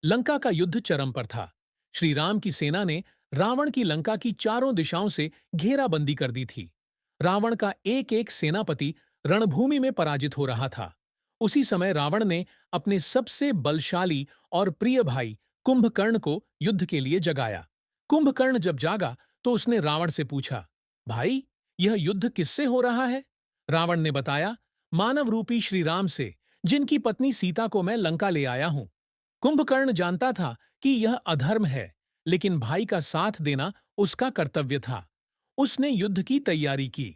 लंका का युद्ध चरम पर था। श्री राम की सेना ने रावण की लंका की चारों दिशाओं से घेराबंदी कर दी थी। रावण का एक एक सेनापति रणभूमि में पराजित हो रहा था। उसी समय रावण ने अपने सबसे बलशाली और प्रिय भाई कुंभकर्ण को युद्ध के लिए जगाया। कुंभकर्ण जब जागा तो उसने रावण से पूछा, भाई, यह युद्ध किससे हो रहा है? रावण ने बताया, मानव रूपी श्री राम से, जिनकी पत्नी सीता को मैं लंका ले आया हूं। कुंभकर्ण जानता था कि यह अधर्म है, लेकिन भाई का साथ देना उसका कर्तव्य था। उसने युद्ध की तैयारी की।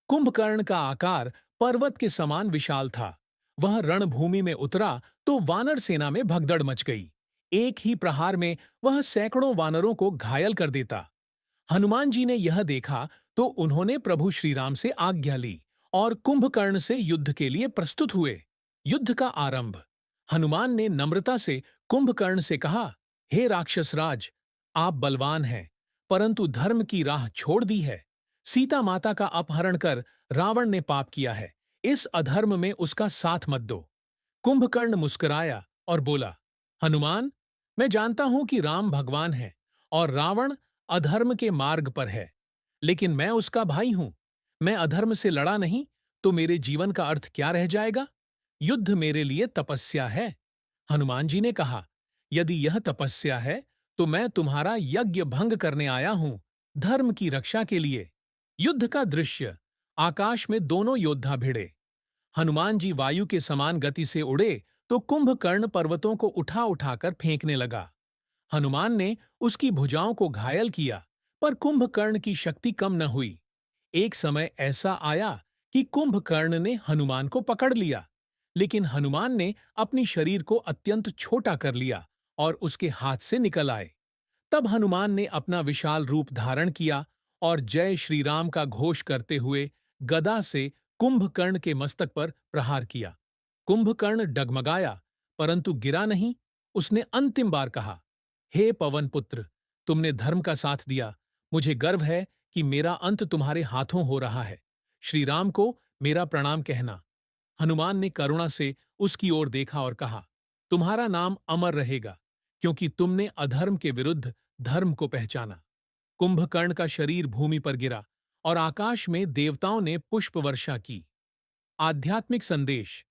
कुंभकर्ण का आकार पर्वत के समान विशाल था। वह रणभूमि में उतरा तो वानर सेना में भगदड़ मच गई। एक ही प्रहार में वह सैकड़ों वानरों को घायल कर देता। हनुमान जी ने यह देखा तो उन्होंने प्रभु श्री राम से आज्ञा ली और कुंभकर्ण से युद्ध के लिए प्रस्तुत हुए। युद्ध का आरंभ। हनुमान ने नम्रता से कुंभकर्ण से कहा, हे राक्षसराज, आप बलवान हैं, परंतु धर्म की राह छोड़ दी है। सीता माता का अपहरण कर रावण ने पाप किया है। इस अधर्म में उसका साथ मत दो। कुंभकर्ण मुस्कुराया और बोला, हनुमान, मैं जानता हूं कि राम भगवान है और रावण अधर्म के मार्ग पर है, लेकिन मैं उसका भाई हूं। मैं अधर्म से लड़ा नहीं तो मेरे जीवन का अर्थ क्या रह जाएगा? युद्ध मेरे लिए तपस्या है। हनुमान जी ने कहा, यदि यह तपस्या है तो मैं तुम्हारा यज्ञ भंग करने आया हूं, धर्म की रक्षा के लिए। युद्ध का दृश्य। आकाश में दोनों योद्धा भिड़े। हनुमान जी वायु के समान गति से उड़े तो कुंभकर्ण पर्वतों को उठा उठाकर फेंकने लगा। हनुमान ने उसकी भुजाओं को घायल किया, पर कुंभकर्ण की शक्ति कम न हुई। एक समय ऐसा आया कि कुंभकर्ण ने हनुमान को पकड़ लिया, लेकिन हनुमान ने अपनी शरीर को अत्यंत छोटा कर लिया और उसके हाथ से निकल आए। तब हनुमान ने अपना विशाल रूप धारण किया और जय श्री राम का घोष करते हुए गदा से कुंभकर्ण के मस्तक पर प्रहार किया। कुंभकर्ण डगमगाया, परंतु गिरा नहीं। उसने अंतिम बार कहा, हे पवन पुत्र, तुमने धर्म का साथ दिया। मुझे गर्व है कि मेरा अंत तुम्हारे हाथों हो रहा है। श्री राम को मेरा प्रणाम कहना। हनुमान ने करुणा से उसकी ओर देखा और कहा, तुम्हारा नाम अमर रहेगा, क्योंकि तुमने अधर्म के विरुद्ध धर्म को पहचाना। कुंभकर्ण का शरीर भूमि पर गिरा और आकाश में देवताओं ने पुष्प वर्षा की। आध्यात्मिक संदेश।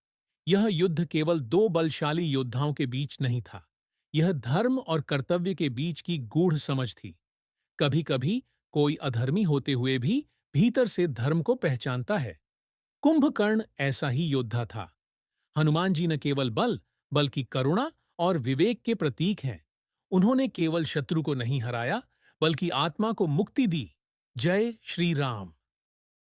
यह युद्ध केवल दो बलशाली योद्धाओं के बीच नहीं था। यह धर्म और कर्तव्य के बीच की गूढ़ समझ थी। कभी कभी कोई अधर्मी होते हुए भी भीतर से धर्म को पहचानता है। कुंभकर्ण ऐसा ही योद्धा था। हनुमान जी न केवल बल, बल्कि करुणा और विवेक के प्रतीक हैं। उन्होंने केवल शत्रु को नहीं हराया, बल्कि आत्मा को मुक्ति दी। जय श्री राम।